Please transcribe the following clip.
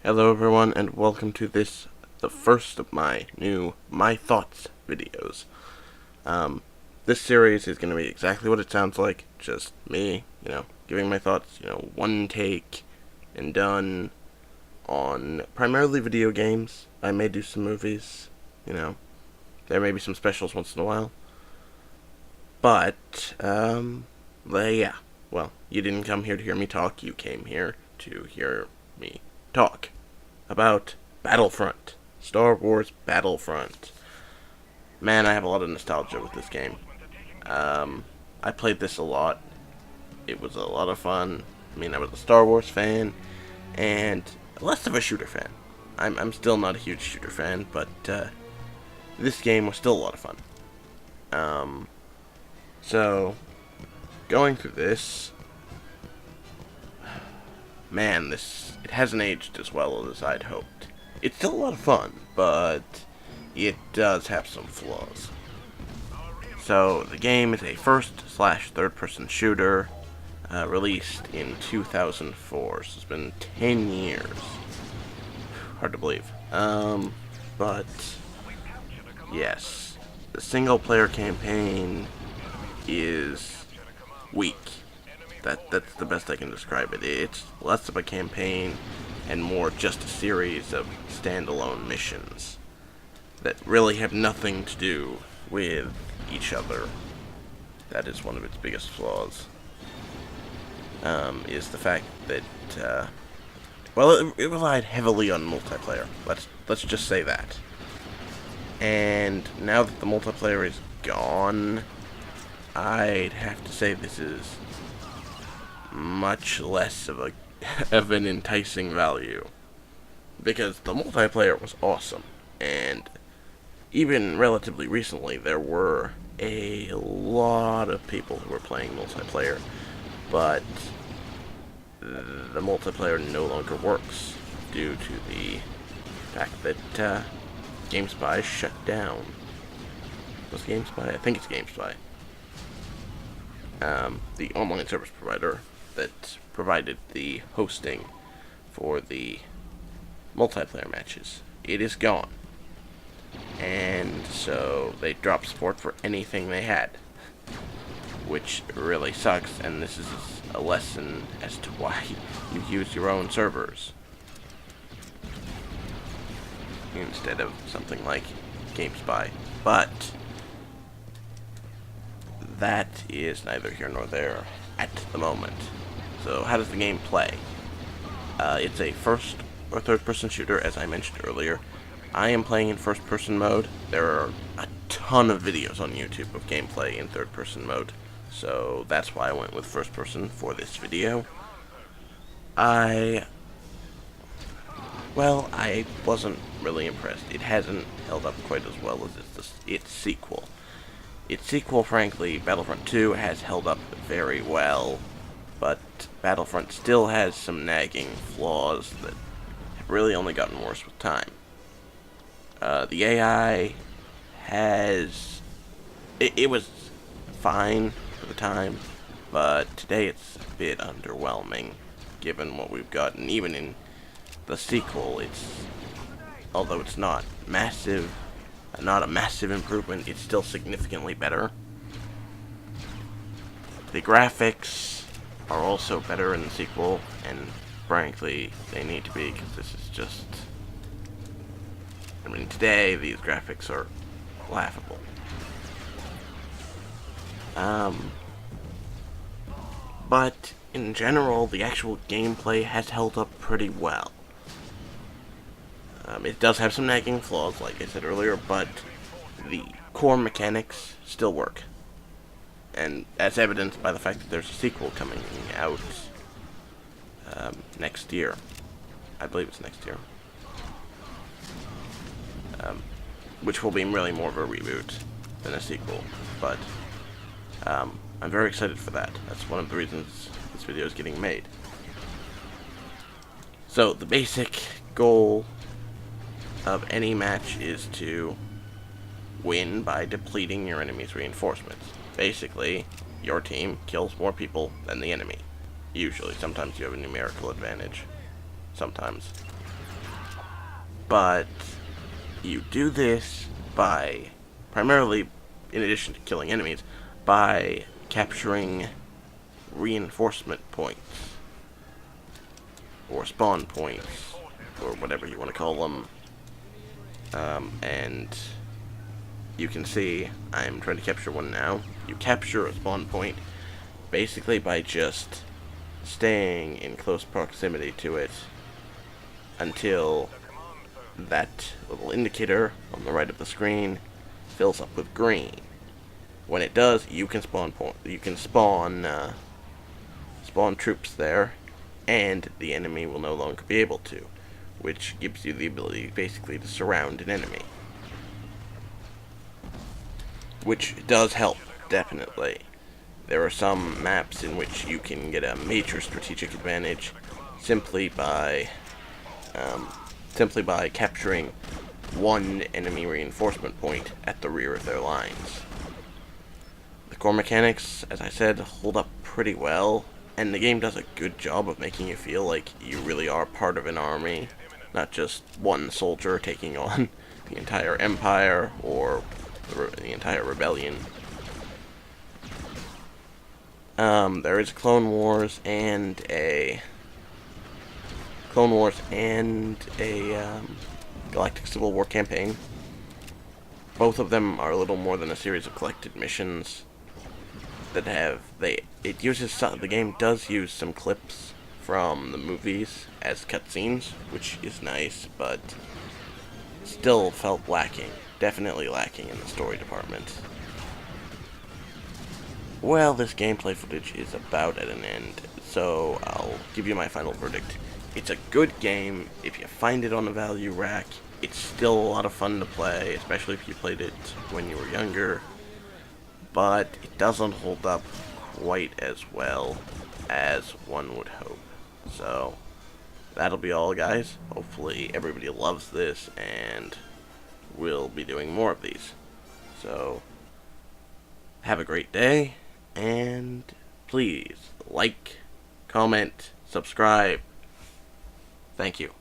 Hello everyone, and welcome to the first of my new My Thoughts videos. This series is going to be exactly what it sounds like, just me, giving my thoughts, one take and done on primarily video games. I may do some movies, there may be some specials once in a while. But, yeah, well, you didn't come here to hear me talk, you came here to hear me talk about Battlefront. Star Wars Battlefront. Man, I have a lot of nostalgia with this game. I played this a lot. It was a lot of fun. I was a Star Wars fan, and less of a shooter fan. I'm still not a huge shooter fan, but this game was still a lot of fun. So, going through this, man, it hasn't aged as well as I'd hoped. It's still a lot of fun, but it does have some flaws. So, the game is a first/third-person shooter, released in 2004, so it's been 10 years. Hard to believe. But, yes, the single-player campaign is weak. That's the best I can describe it. It's less of a campaign and more just a series of standalone missions that really have nothing to do with each other. That is one of its biggest flaws. Is the fact that it relied heavily on multiplayer. Let's just say that. And now that the multiplayer is gone, I'd have to say this is much less of an enticing value, because the multiplayer was awesome, and even relatively recently there were a lot of people who were playing multiplayer, but the multiplayer no longer works due to the fact that GameSpy shut down. Was GameSpy? I think it's GameSpy. The online service provider that provided the hosting for the multiplayer matches. It is gone. And so they dropped support for anything they had, which really sucks, and this is a lesson as to why you use your own servers instead of something like GameSpy. But that is neither here nor there at the moment. So how does the game play? It's a first or third person shooter, as I mentioned earlier. I am playing in first person mode. There are a ton of videos on YouTube of gameplay in third person mode, so that's why I went with first person for this video. I wasn't really impressed. It hasn't held up quite as well as its sequel. Its sequel, frankly, Battlefront 2, has held up very well, but Battlefront still has some nagging flaws that have really only gotten worse with time. The AI it was fine for the time, but today it's a bit underwhelming, given what we've gotten. Even in the sequel, although it's not a massive improvement, it's still significantly better. The graphics are also better in the sequel, and frankly, they need to be, because this is just... today, these graphics are laughable. But, in general, the actual gameplay has held up pretty well. It does have some nagging flaws, like I said earlier, but the core mechanics still work. And as evidenced by the fact that there's a sequel coming out next year. I believe it's next year. Which will be really more of a reboot than a sequel. But I'm very excited for that. That's one of the reasons this video is getting made. So the basic goal of any match is to win by depleting your enemy's reinforcements. Basically, your team kills more people than the enemy. Usually. Sometimes you have a numerical advantage. Sometimes. But you do this by, primarily, in addition to killing enemies, by capturing reinforcement points, or spawn points, or whatever you want to call them. And you can see I'm trying to capture one now. You capture a spawn point basically by just staying in close proximity to it until that little indicator on the right of the screen fills up with green. When it does, you can spawn troops there, and the enemy will no longer be able to, which gives you the ability basically to surround an enemy. Which does help, definitely. There are some maps in which you can get a major strategic advantage simply by capturing one enemy reinforcement point at the rear of their lines. The core mechanics, as I said, hold up pretty well, and the game does a good job of making you feel like you really are part of an army, not just one soldier taking on the entire empire or the entire rebellion. There is Clone Wars and a Galactic Civil War campaign. Both of them are a little more than a series of collected missions that the game does use some clips from the movies as cutscenes, which is nice, but still felt lacking. Definitely lacking in the story department. Well, this gameplay footage is about at an end, so I'll give you my final verdict. It's a good game. If you find it on a value rack, it's still a lot of fun to play, especially if you played it when you were younger, but it doesn't hold up quite as well as one would hope. So, that'll be all, guys. Hopefully everybody loves this, and we'll be doing more of these. So, have a great day, and please like, comment, subscribe. Thank you.